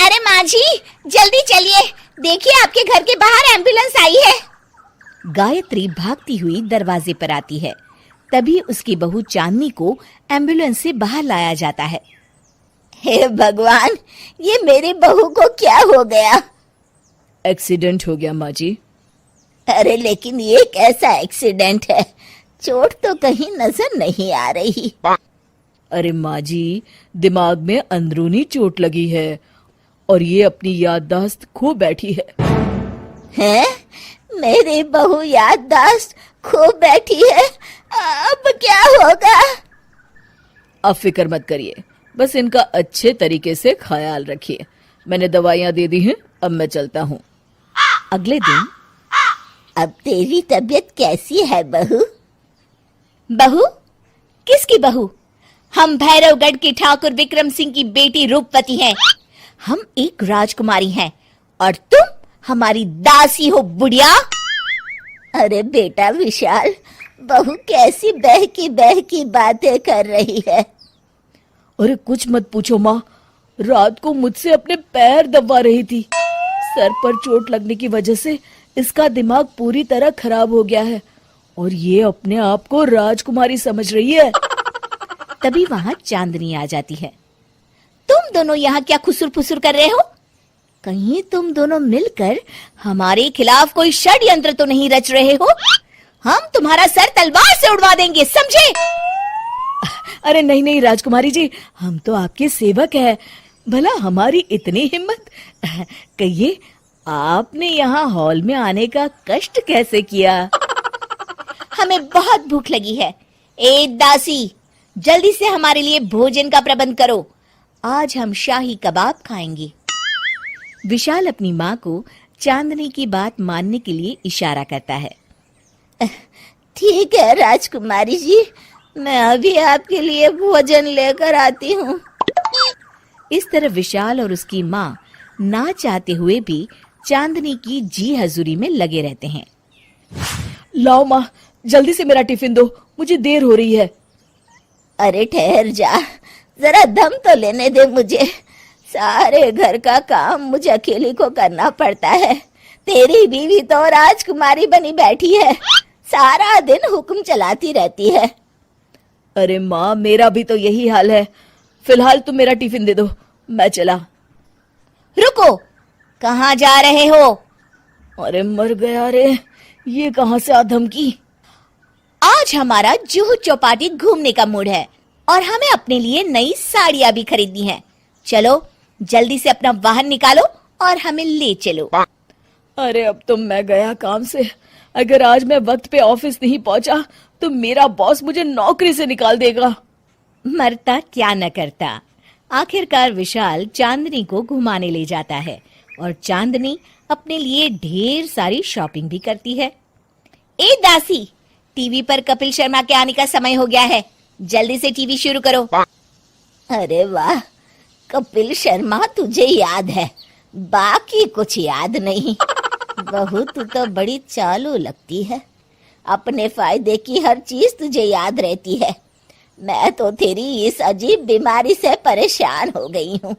अरे माँ जी, जल्दी चलिए, देखिए आपके घर के बाहर एम्बुलेंस आई है। गायत्री भागती हुई दरवाजे पर आती है। तभी उसकी बहू चांदनी को एम्बुलेंस से बाहर लाया जाता है। हे भगवान, ये मेरी बहू को क्या हो गया? एक्सीडेंट हो गया माँ जी। अरे लेकिन ये कैसा एक्सीडेंट है? चोट तो कहीं नजर नहीं आ रही। अरे माँ जी, दिमाग में अंदरूनी चोट लगी है और ये अपनी याददाश्त खो बैठी है। हैं? मेरी बहू याददाश्त खो बैठी है, अब क्या होगा? अब फिक्र मत करिए, बस इनका अच्छे तरीके से ख्याल रखिए। मैंने दवाइयाँ दे दी हैं, अब मैं चलता हूँ। अगले दिन अब तेरी तबीयत कैसी है बहू? बहू? किसकी बहू? हम भैरवगढ़ की ठाकुर विक्रम सिंह की बेटी रूपवती हैं। हम एक राजकुमारी हैं और तुम हमारी दासी हो बुढ़िया। अरे बेटा विशाल, बहू कैसी बहकी बातें कर रही है। अरे कुछ मत पूछो माँ, रात को मुझसे अपने पैर दबा रही थी। सर पर चोट लगने की वजह से इसका दिमाग पूरी तरह खराब हो गया है और ये अपने आप को राजकुमारी समझ रही है। तभी वहां चांदनी आ जाती है। तुम दोनों यहाँ क्या खुसुर फुसुर कर रहे हो? कहीं तुम दोनों मिलकर हमारे खिलाफ कोई षड्यंत्र तो नहीं रच रहे हो? हम तुम्हारा सर तलवार से उड़वा देंगे, समझे? अरे नहीं नहीं राजकुमारी जी, हम तो आपके सेवक हैं। भला हमारी इतनी हिम्मत। कहिए, आपने यहाँ हॉल में आने का कष्ट कैसे किया? हमें बहुत भूख लगी है। ए दासी, जल्दी से हमारे लिए भोजन का प्रबंध करो। आज हम शाही कबाब खाएंगे। विशाल अपनी माँ को चांदनी की बात मानने के लिए इशारा करता है। ठीक है राजकुमारी जी, मैं अभी आपके लिए भोजन लेकर आती हूँ। इस तरह विशाल और उसकी माँ ना चाहते हुए भी चांदनी की जी हजूरी में लगे रहते हैं। लाओ माँ, जल्दी से मेरा टिफिन दो, मुझे देर हो रही है। अरे ठहर जा, जरा दम तो लेने दे मुझे। सारे घर का काम मुझे अकेली को करना पड़ता है। तेरी बीवी तो राजकुमारी बनी बैठी है, सारा दिन हुक्म चलाती रहती है। अरे माँ, मेरा भी तो यही हाल है। फिलहाल तुम मेरा टिफिन दे दो, मैं चला। रुको, कहाँ जा रहे हो? अरे मर गया रे, ये कहाँ से आ धमकी? आज हमारा जुहू चौपाटी घूमने का मूड है और हमें अपने लिए नई साड़ियाँ भी खरीदनी है। चलो जल्दी से अपना वाहन निकालो और हमें ले चलो। अरे अब तो मैं गया काम से। अगर आज मैं वक्त पे ऑफिस नहीं पहुंचा तो मेरा बॉस मुझे नौकरी से निकाल देगा। मरता क्या न करता। आखिरकार विशाल चांदनी को घुमाने ले जाता है और चांदनी अपने लिए ढेर सारी शॉपिंग भी करती है। ए दासी, टीवी पर कपिल शर्मा के आने का समय हो गया है, जल्दी से टीवी शुरू करो। अरे वाह, कपिल शर्मा तुझे याद है, बाकी कुछ याद नहीं। बहू तू तो बड़ी चालू लगती है, अपने फायदे की हर चीज तुझे याद रहती है। मैं तो तेरी इस अजीब बीमारी से परेशान हो गई हूँ।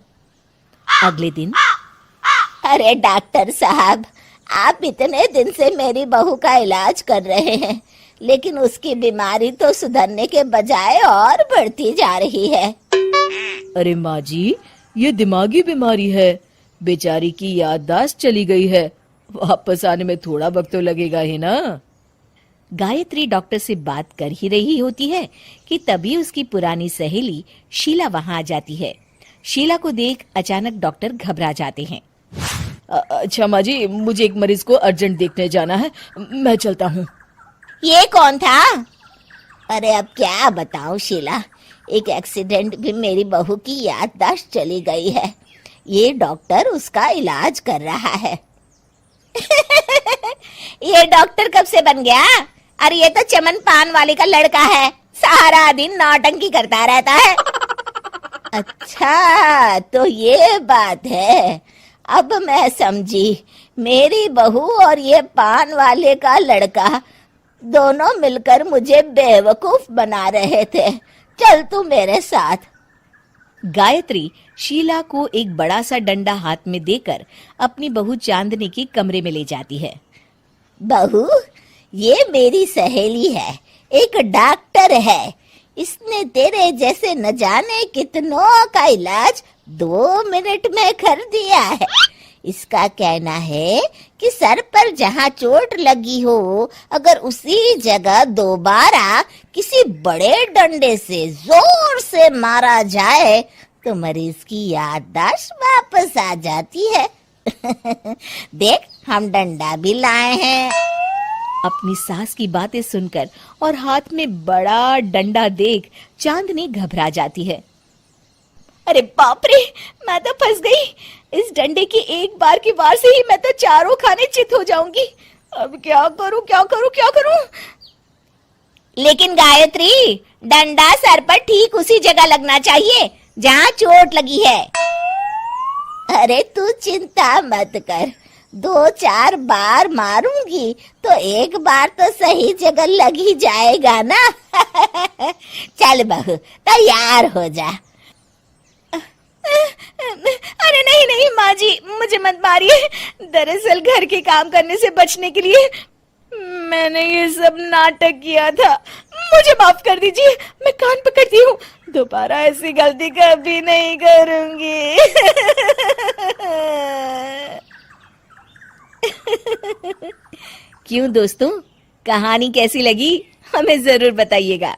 अगले दिन, अरे डॉक्टर साहब, आप इतने दिन से मेरी बहू का इलाज कर रहे हैं, लेकिन उसकी बीमारी तो सुधरने के बजाय और बढ़ती जा रही है। अरे माँ जी, ये दिमागी बीमारी है। बेचारी की याददाश्त चली गई है, वापस आने में थोड़ा वक्त तो लगेगा ही ना। गायत्री डॉक्टर से बात कर ही रही होती है कि तभी उसकी पुरानी सहेली शीला वहां आ जाती है। शीला को देख अचानक डॉक्टर घबरा जाते हैं। अच्छा माँ जी, मुझे एक मरीज को अर्जेंट देखने जाना है, मैं चलता हूँ। ये कौन था? अरे अब क्या बताऊं शीला, एक एक्सीडेंट भी मेरी बहू की याददाश्त चली गई है। ये डॉक्टर उसका इलाज कर रहा है। ये डॉक्टर कब से बन गया? अरे ये तो चमन पान वाले का लड़का है, सारा दिन नौटंकी करता रहता है। अच्छा तो ये बात है, अब मैं समझी। मेरी बहू और ये पान वाले का लड़का दोनों मिलकर मुझे बेवकूफ बना रहे थे। चल तू मेरे साथ। गायत्री शीला को एक बड़ा सा डंडा हाथ में देकर अपनी बहू चांदनी के कमरे में ले जाती है। बहू, ये मेरी सहेली है, एक डॉक्टर है। इसने तेरे जैसे न जाने कितनों का इलाज 2 मिनट में कर दिया है। इसका कहना है कि सर पर जहाँ चोट लगी हो, अगर उसी जगह दोबारा किसी बड़े डंडे से जोर से मारा जाए तो मरीज की याददाश्त वापस आ जाती है। देख, हम डंडा भी लाए हैं। अपनी सास की बातें सुनकर और हाथ में बड़ा डंडा देख चांदनी घबरा जाती है। अरे बाप रे, मैं तो फंस गई। इस डंडे की एक बार की वार से ही मैं तो चारों खाने चित हो जाऊंगी। अब क्या करूं, क्या करूं, क्या करूं? लेकिन गायत्री, डंडा सर पर ठीक उसी जगह लगना चाहिए जहाँ चोट लगी है। अरे तू चिंता मत कर, 2-4 बार मारूंगी तो एक बार तो सही जगह लग ही जाएगा ना। चल बहू, तैयार हो जा। अरे नहीं नहीं माँ जी, मुझे मत मारिए। दरअसल घर के काम करने से बचने के लिए मैंने ये सब नाटक किया था। मुझे माफ कर दीजिए, मैं कान पकड़ती हूँ। दोबारा ऐसी गलती कभी नहीं करूंगी। क्यों दोस्तों, कहानी कैसी लगी हमें जरूर बताइएगा।